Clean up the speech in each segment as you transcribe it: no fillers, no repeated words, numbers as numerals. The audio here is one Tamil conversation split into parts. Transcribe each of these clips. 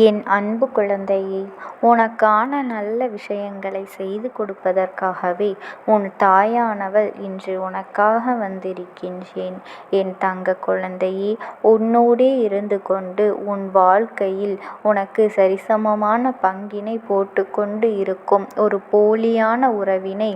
என் அன்பு குழந்தையே, உனக்கான நல்ல விஷயங்களை செய்து கொடுப்பதற்காகவே உன் தாயானவள் இன்று உனக்காக வந்திருக்கின்றேன். என் தங்க குழந்தையே, உன்னோடே இருந்து கொண்டு உன் வாழ்க்கையில் உனக்கு சரிசமமான பங்கினை போட்டுக்கொண்டு இருக்கும் ஒரு போலியான உறவினை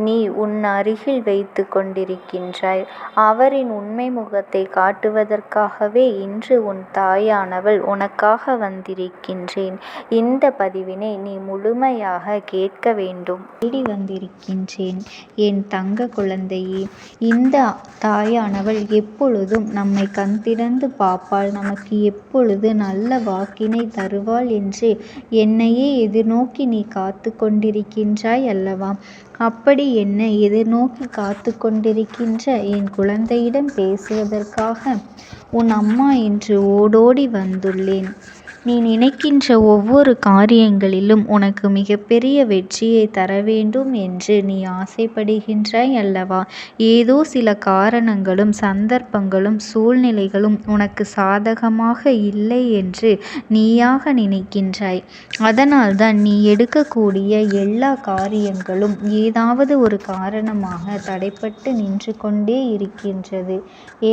நீ உன் அருகில் வைத்து கொண்டிருக்கின்றாய். அவரின் உண்மை முகத்தை காட்டுவதற்காகவே இன்று உன் தாயானவள் உனக்காக வந்திருக்கின்றேன். இந்த பதிவினை நீ முழுமையாக கேட்க வேண்டும். தேடி வந்திருக்கின்றேன் என் தங்க குழந்தையே. இந்த தாயானவள் எப்பொழுதும் நம்மை கண் திறந்து பார்ப்பாள், நமக்கு எப்பொழுது நல்ல வாக்கினை தருவாள் என்று என்னையே எதிர்நோக்கி நீ காத்து கொண்டிருக்கின்றாய் அல்லவா? அப்படி என்னை எதிர்நோக்கி காத்து கொண்டிருக்கின்ற என் குழந்தையிடம் பேசுவதற்காக உன் அம்மா இன்று ஓடோடி வந்துள்ளேன். நீ நினைக்கின்ற ஒவ்வொரு காரியங்களிலும் உனக்கு மிகப்பெரிய வெற்றியை தர வேண்டும் என்று நீ ஆசைப்படுகின்றாய் அல்லவா? ஏதோ சில காரணங்களும் சந்தர்ப்பங்களும் சூழ்நிலைகளும் உனக்கு சாதகமாக இல்லை என்று நீயாக நினைக்கின்றாய். அதனால்தான் நீ எடுக்கக்கூடிய எல்லா காரியங்களும் ஏதாவது ஒரு காரணமாக தடைப்பட்டு நின்று கொண்டே இருக்கின்றது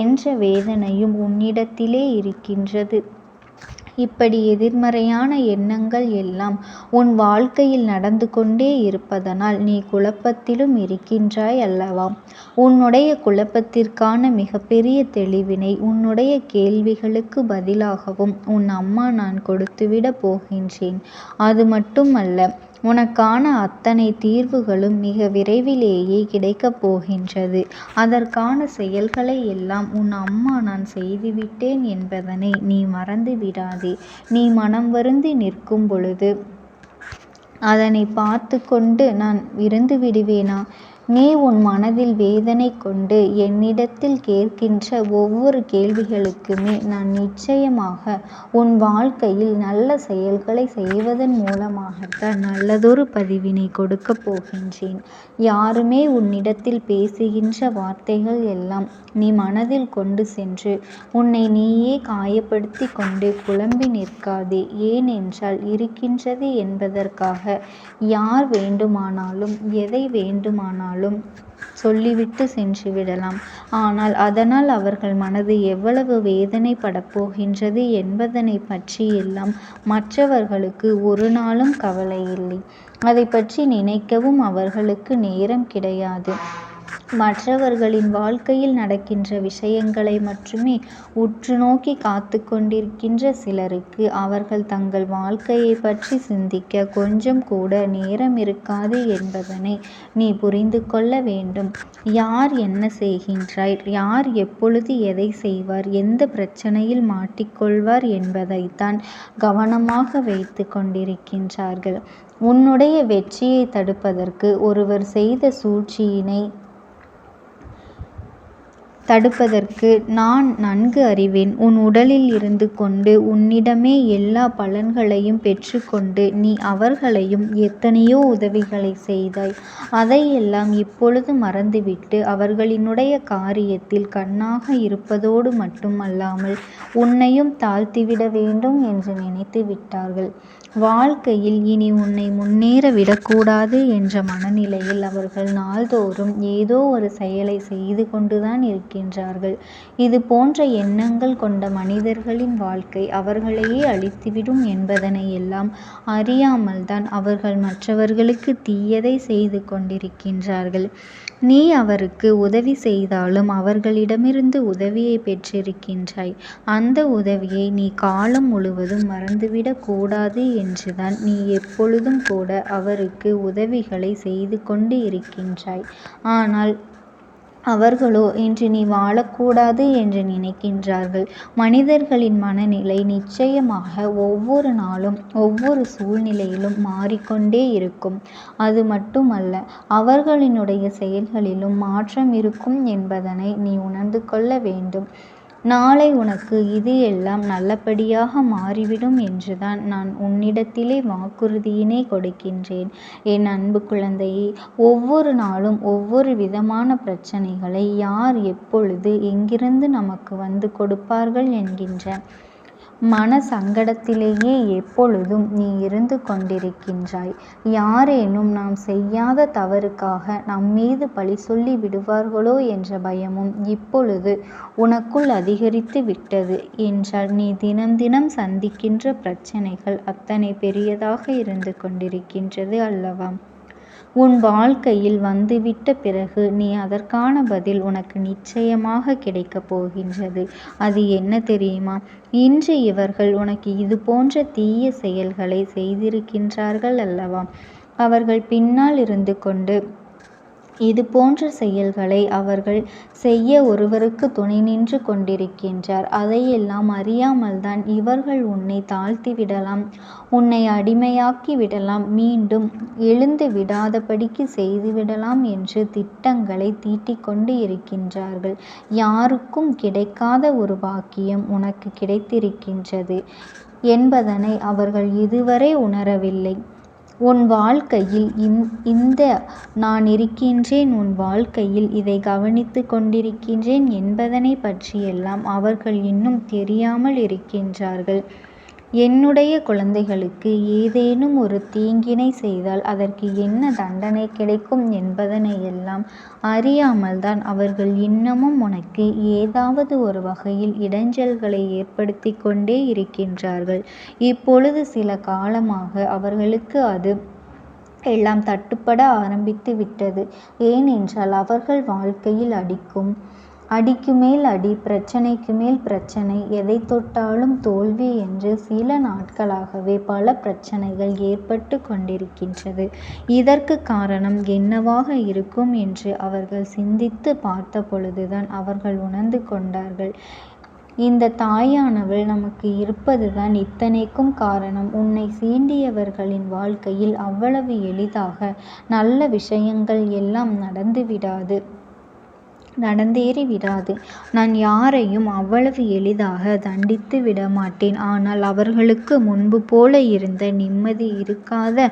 என்ற வேதனையும் உன்னிடத்திலே இருக்கின்றது. இப்படி எதிர்மறையான எண்ணங்கள் எல்லாம் உன் வாழ்க்கையில் நடந்து கொண்டே இருப்பதனால் நீ குழப்பத்திலும் இருக்கின்றாய் அல்லவா? உன்னுடைய குழப்பத்திற்கான மிகப்பெரிய தெளிவினை உன்னுடைய கேள்விகளுக்கு பதிலாகவும் உன் அம்மா நான் கொடுத்துவிட போகின்றேன். அது மட்டுமல்ல, உனக்கான அத்தனை தீர்வுகளும் மிக விரைவிலேயே கிடைக்கப் போகின்றது. அதற்கான செயல்களை எல்லாம் உன் அம்மா நான் செய்துவிட்டேன் என்பதனை நீ மறந்து விடாதே. நீ மனம் வருந்தி நிற்கும் பொழுது அதனை பார்த்து கொண்டு நான் இருந்து விடுவேனா? நீ உன் மனதில் வேதனை கொண்டு என்னிடத்தில் கேட்கின்ற ஒவ்வொரு கேள்விகளுக்குமே நான் நிச்சயமாக உன் வாழ்க்கையில் நல்ல செயல்களை செய்வதன் மூலமாகத்தான் நல்லதொரு பதிவினை கொடுக்க போகின்றேன். யாருமே உன்னிடத்தில் பேசுகின்ற வார்த்தைகள் எல்லாம் நீ மனதில் கொண்டு சென்று உன்னை நீயே காயப்படுத்தி கொண்டு குழம்பி நிற்காதே. ஏனென்றால் இருக்கின்றது என்பதற்காக யார் வேண்டுமானாலும் எதை வேண்டுமானாலும் சொல்லிவிட்டு சென்று விடலாம். ஆனால் அதனால் அவர்கள் மனது எவ்வளவு வேதனைப்படப் போகின்றது என்பதனை பற்றி எல்லாம் மற்றவர்களுக்கு ஒரு நாளும் கவலை இல்லை. அதை பற்றி நினைக்கவும் அவர்களுக்கு நேரம் கிடையாது. மற்றவர்களின் வாழ்க்கையில் நடக்கின்ற விஷயங்களை மட்டுமே உற்று நோக்கி காத்து கொண்டிருக்கின்ற சிலருக்கு அவர்கள் தங்கள் வாழ்க்கையை பற்றி சிந்திக்க கொஞ்சம் கூட நேரம் இருக்காது என்பதனை நீ புரிந்து கொள்ள வேண்டும். யார் என்ன செய்கின்றார், யார் எப்பொழுது எதை செய்வார், எந்த பிரச்சனையில் மாட்டிக்கொள்வார் என்பதைத்தான் கவனமாக வைத்து கொண்டிருக்கின்றார்கள். உன்னுடைய வெற்றியை தடுப்பதற்கு ஒருவர் செய்த சூழ்ச்சியினை தடுப்பதற்கு நான் நன்கு அறிவேன். உன் உடலில் இருந்து கொண்டு உன்னிடமே எல்லா பலன்களையும் பெற்றுக்கொண்டு நீ அவர்களையும் எத்தனையோ உதவிகளை செய்தாய். அதையெல்லாம் இப்பொழுது மறந்துவிட்டு அவர்களினுடைய காரியத்தில் கண்ணாக இருப்பதோடு மட்டும் அல்லாமல் உன்னையும் தாழ்த்திவிட வேண்டும் என்று நினைத்து விட்டார்கள். வாழ்க்கையில் இனி உன்னை முன்னேற விடக்கூடாது என்ற மனநிலையில் அவர்கள் நாள்தோறும் ஏதோ ஒரு செயலை செய்து கொண்டுதான் இருக்கின்றார்கள். இது போன்ற எண்ணங்கள் கொண்ட மனிதர்களின் வாழ்க்கை அவர்களையே அழித்துவிடும் என்பதனை எல்லாம் அறியாமல்தான் அவர்கள் மற்றவர்களுக்கு தீயதை செய்து கொண்டிருக்கின்றார்கள். நீ அவருக்கு உதவி செய்தாலும் அவர்களிடமிருந்து உதவியை பெற்றிருக்கின்றாய். அந்த உதவியை நீ காலம் முழுவதும் மறந்துவிடக் கூடாது என்றுதான் நீ எப்பொழுதும் கூட அவருக்கு உதவிகளை செய்து கொண்டு இருக்கின்றாய். ஆனால் அவர்களோ இன்று நீ வாழக்கூடாது என்று நினைக்கின்றார்கள். மனிதர்களின் மனநிலை நிச்சயமாக ஒவ்வொரு நாளும் ஒவ்வொரு சூழ்நிலையிலும் மாறிக்கொண்டே இருக்கும். அது மட்டுமல்ல, அவர்களினுடைய செயல்களிலும் மாற்றம் இருக்கும் என்பதனை நீ உணர்ந்து கொள்ள வேண்டும். நாளை உனக்கு இது எல்லாம் நல்லபடியாக மாறிவிடும் என்றுதான் நான் உன்னிடத்திலே வாக்குறுதியினை கொடுக்கின்றேன். என் அன்பு குழந்தையே, ஒவ்வொரு நாளும் ஒவ்வொரு விதமான பிரச்சனைகளை யார் எப்பொழுது எங்கிருந்து நமக்கு வந்து கொடுப்பார்கள் என்கின்ற மன சங்கடத்திலேயே எப்பொழுதும் நீ இருந்து கொண்டிருக்கின்றாய். யாரேனும் நாம் செய்யாத தவறுக்காக நம்மீது பழி சொல்லி விடுவார்களோ என்ற பயமும் இப்பொழுது உனக்குள் அதிகரித்து விட்டது என்றால் நீ தினம் தினம் சந்திக்கின்ற பிரச்சனைகள் அத்தனை பெரியதாக இருந்து கொண்டிருக்கின்றது அல்லவா? உன் வாழ்க்கையில் வந்துவிட்ட பிறகு நீ அதற்கான பதில் உனக்கு நிச்சயமாக கிடைக்கப் போகின்றது. அது என்ன தெரியுமா? இன்று இவர்கள் உனக்கு இது போன்ற தீய செயல்களை செய்திருக்கின்றார்கள் அல்லவா? அவர்கள் பின்னால் இருந்து கொண்டு இது போன்ற செயல்களை அவர்கள் செய்ய ஒருவருக்கு துணை நின்று கொண்டிருக்கின்றார். அதையெல்லாம் அறியாமல்தான் இவர்கள் உன்னை தாழ்த்தி விடலாம், உன்னை அடிமையாக்கி விடலாம், மீண்டும் எழுந்து விடாதபடிக்கு செய்துவிடலாம் என்று திட்டங்களை தீட்டிக் கொண்டு இருக்கின்றார்கள். யாருக்கும் கிடைக்காத ஒரு பாக்கியம் உனக்கு கிடைத்திருக்கின்றது என்பதனை அவர்கள் இதுவரை உணரவில்லை. உன் வாழ்க்கையில் இந்த நான் இருக்கின்றேன், உன் வாழ்க்கையில் இதை கவனித்து கொண்டிருக்கின்றேன் என்பதனை பற்றியெல்லாம் அவர்கள் இன்னும் தெரியாமல் இருக்கின்றார்கள். என்னுடைய குழந்தைகளுக்கு ஏதேனும் ஒரு தீங்கினை செய்தால் அதற்கு என்ன தண்டனை கிடைக்கும் என்பதனை எல்லாம் அறியாமல்தான் அவர்கள் இன்னமும் உனக்கு ஏதாவது ஒரு வகையில் இடைஞ்சல்களை ஏற்படுத்தி கொண்டே இருக்கின்றார்கள். இப்பொழுது சில காலமாக அவர்களுக்கு அது எல்லாம் தட்டுப்பட ஆரம்பித்து விட்டது. ஏனென்றால் அவர்கள் வாழ்க்கையில் அடிக்கு மேல் அடி, பிரச்சனைக்கு மேல் பிரச்சனை, எதை தொட்டாலும் தோல்வி என்று சில நாட்களாகவே பல பிரச்சனைகள் ஏற்பட்டு கொண்டிருக்கின்றது. இதற்கு காரணம் என்னவாக இருக்கும் என்று அவர்கள் சிந்தித்து பார்த்த பொழுதுதான் அவர்கள் உணர்ந்து கொண்டார்கள். இந்த தாயானவள் நமக்கு இருப்பதுதான் இத்தனைக்கும் காரணம். உன்னை சீண்டியவர்களின் வாழ்க்கையில் அவ்வளவு எளிதாக நல்ல விஷயங்கள் எல்லாம் நடந்தேறி விடாது. நான் யாரையும் அவ்வளவு எளிதாக தண்டித்து விடமாட்டேன். ஆனால் அவர்களுக்கு முன்பு போல இருந்த நிம்மதி இருக்காத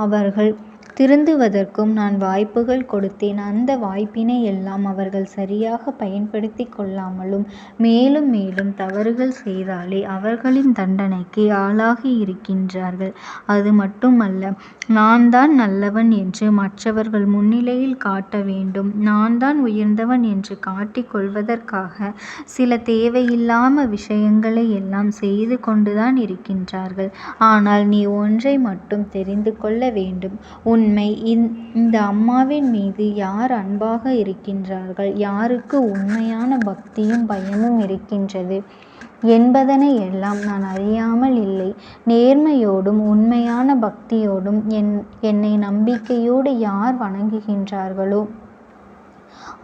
அவர்கள் திருந்துவதற்கும் நான் வாய்ப்புகள் கொடுத்தேன். அந்த வாய்ப்பினை எல்லாம் அவர்கள் சரியாக பயன்படுத்தி கொள்ளாமலும் மேலும் மேலும் தவறுகள் செய்தாலே அவர்களின் தண்டனைக்கு ஆளாகி இருக்கின்றார்கள். அது மட்டுமல்ல, நான் தான் நல்லவன் என்று மற்றவர்கள் முன்னிலையில் காட்ட வேண்டும், நான் தான் உயர்ந்தவன் என்று காட்டிக் கொள்வதற்காக சில தேவையில்லாம விஷயங்களை எல்லாம் செய்து கொண்டுதான் இருக்கின்றார்கள். ஆனால் நீ ஒன்றை மட்டும் தெரிந்து கொள்ள வேண்டும். உண்மை, இந்த அம்மாவின் மீது யார் அன்பாக இருக்கின்றார்கள், யாருக்கு உண்மையான பக்தியும் பயமும் இருக்கின்றது என்பதனை எல்லாம் நான் அறியாமல் இல்லை. நேர்மையோடும் உண்மையான பக்தியோடும் என்னை நம்பிக்கையோடு யார் வணங்குகின்றார்களோ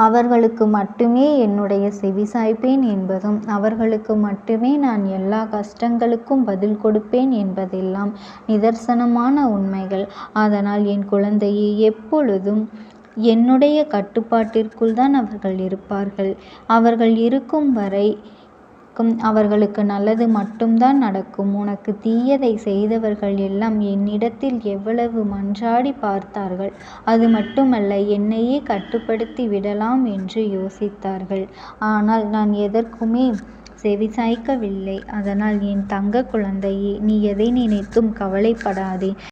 அவர்களுக்கு மட்டுமே என்னுடைய செவிசாய்ப்பேன் என்பதும், அவர்களுக்கு மட்டுமே நான் எல்லா கஷ்டங்களுக்கும் பதில் கொடுப்பேன் என்பதெல்லாம் நிதர்சனமான உண்மைகள். அதனால் என் குழந்தையை எப்பொழுதும் என்னுடைய கட்டுப்பாட்டிற்குள் தான் அவர்கள் இருப்பார்கள். அவர்கள் இருக்கும் வரை அவர்களுக்கு நல்லது மட்டும்தான் நடக்கும். உனக்கு தீயதை செய்தவர்கள் எல்லாம் என்னிடத்தில் எவ்வளவு மன்றாடி பார்த்தார்கள். அது மட்டுமல்ல, என்னையே கட்டுப்படுத்தி விடலாம் என்று யோசித்தார்கள். ஆனால் நான் எதற்குமே செவிசாய்க்கவில்லை. அதனால் என் தங்க குழந்தையே, நீ எதை நினைத்தும் கவலைப்படாதே.